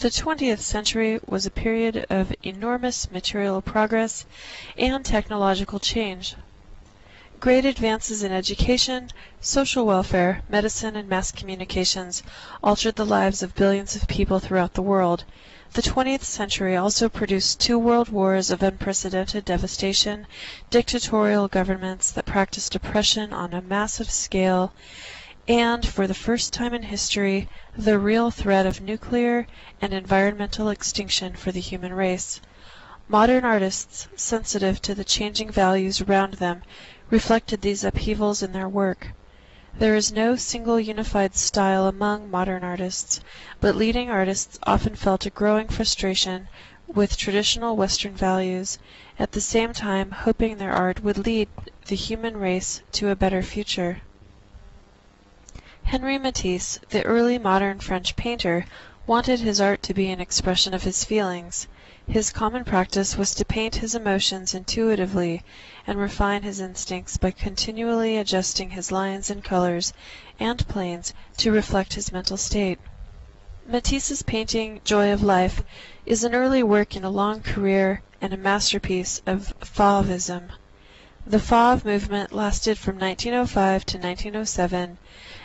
The 20th century was a period of enormous material progress and technological change. Great advances in education, social welfare, medicine, and mass communications altered the lives of billions of people throughout the world. The 20th century also produced 2 world wars of unprecedented devastation, dictatorial governments that practiced oppression on a massive scale, and, for the first time in history, the real threat of nuclear and environmental extinction for the human race. Modern artists, sensitive to the changing values around them, reflected these upheavals in their work. There is no single unified style among modern artists, but leading artists often felt a growing frustration with traditional Western values, at the same time hoping their art would lead the human race to a better future. Henri Matisse, the early modern French painter, wanted his art to be an expression of his feelings. His common practice was to paint his emotions intuitively and refine his instincts by continually adjusting his lines and colors and planes to reflect his mental state. Matisse's painting Joy of Life is an early work in a long career and a masterpiece of Fauvism. The Fauve movement lasted from 1905 to 1907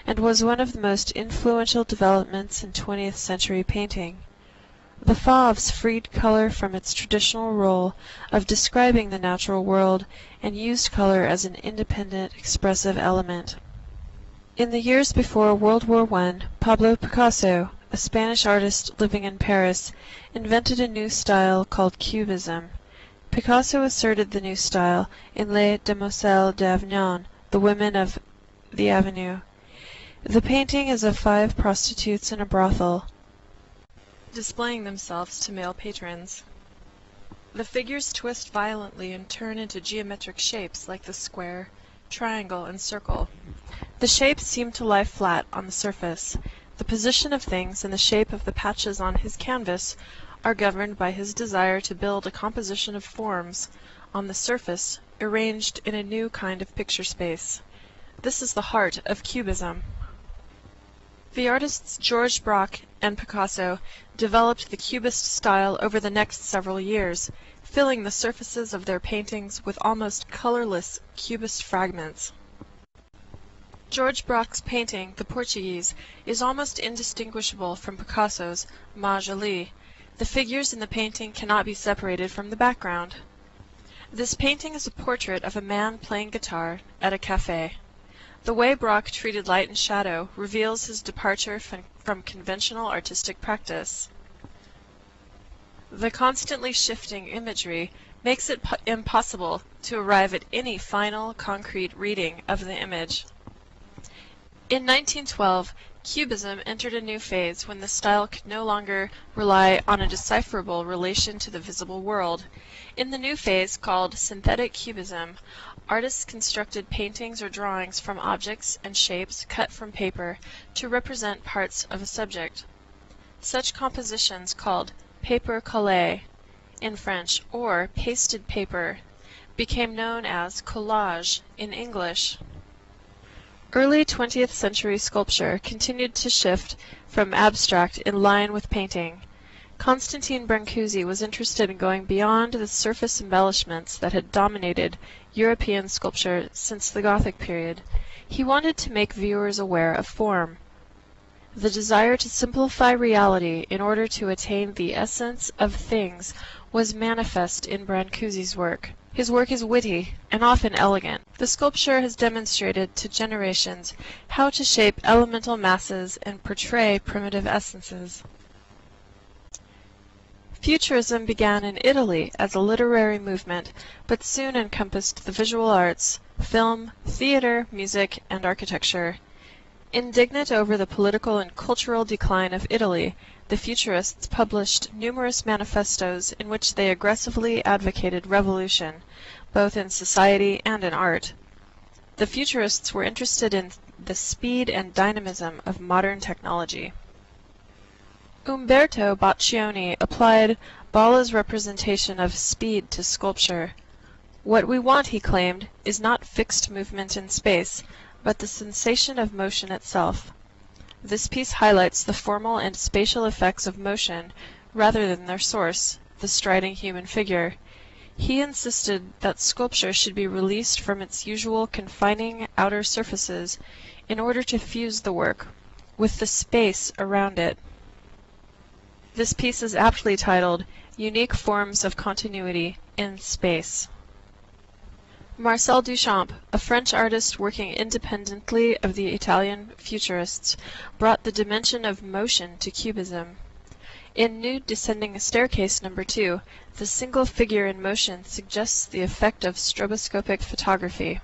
and was one of the most influential developments in 20th century painting. The Fauves freed color from its traditional role of describing the natural world and used color as an independent, expressive element. In the years before World War I, Pablo Picasso, a Spanish artist living in Paris, invented a new style called Cubism. Picasso asserted the new style in Les Demoiselles d'Avignon, the Women of the Avenue. The painting is of 5 prostitutes in a brothel, displaying themselves to male patrons. The figures twist violently and turn into geometric shapes like the square, triangle, and circle. The shapes seem to lie flat on the surface. The position of things and the shape of the patches on his canvas are governed by his desire to build a composition of forms on the surface arranged in a new kind of picture space. This is the heart of Cubism. The artists Georges Braque and Picasso developed the Cubist style over the next several years, filling the surfaces of their paintings with almost colorless Cubist fragments. Georges Braque's painting, The Portuguese, is almost indistinguishable from Picasso's Ma Jolie. The figures in the painting cannot be separated from the background. This painting is a portrait of a man playing guitar at a café. The way Braque treated light and shadow reveals his departure from conventional artistic practice. The constantly shifting imagery makes it impossible to arrive at any final, concrete reading of the image. In 1912, Cubism entered a new phase when the style could no longer rely on a decipherable relation to the visible world. In the new phase, called synthetic cubism, artists constructed paintings or drawings from objects and shapes cut from paper to represent parts of a subject. Such compositions, called paper collé in French or pasted paper, became known as collage in English. Early 20th century sculpture continued to shift from abstract in line with painting. Constantine Brancusi was interested in going beyond the surface embellishments that had dominated European sculpture since the Gothic period. He wanted to make viewers aware of form. The desire to simplify reality in order to attain the essence of things was manifest in Brancusi's work. His work is witty and often elegant. The sculpture has demonstrated to generations how to shape elemental masses and portray primitive essences. Futurism began in Italy as a literary movement, but soon encompassed the visual arts, film, theater, music, and architecture. Indignant over the political and cultural decline of Italy, the Futurists published numerous manifestos in which they aggressively advocated revolution, both in society and in art. The Futurists were interested in the speed and dynamism of modern technology. Umberto Boccioni applied Balla's representation of speed to sculpture. What we want, he claimed, is not fixed movement in space, but the sensation of motion itself. This piece highlights the formal and spatial effects of motion rather than their source, the striding human figure. He insisted that sculpture should be released from its usual confining outer surfaces in order to fuse the work with the space around it. This piece is aptly titled, Unique Forms of Continuity in Space. Marcel Duchamp, a French artist working independently of the Italian Futurists, brought the dimension of motion to Cubism. In Nude Descending a Staircase No. 2, the single figure in motion suggests the effect of stroboscopic photography.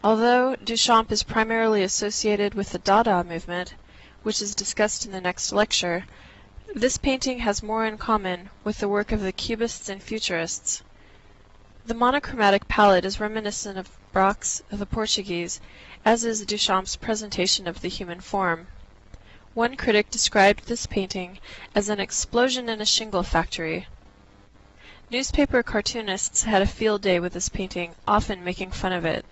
Although Duchamp is primarily associated with the Dada movement, which is discussed in the next lecture, this painting has more in common with the work of the Cubists and Futurists. The monochromatic palette is reminiscent of Braque's The Portuguese, as is Duchamp's presentation of the human form. One critic described this painting as an explosion in a shingle factory. Newspaper cartoonists had a field day with this painting, often making fun of it.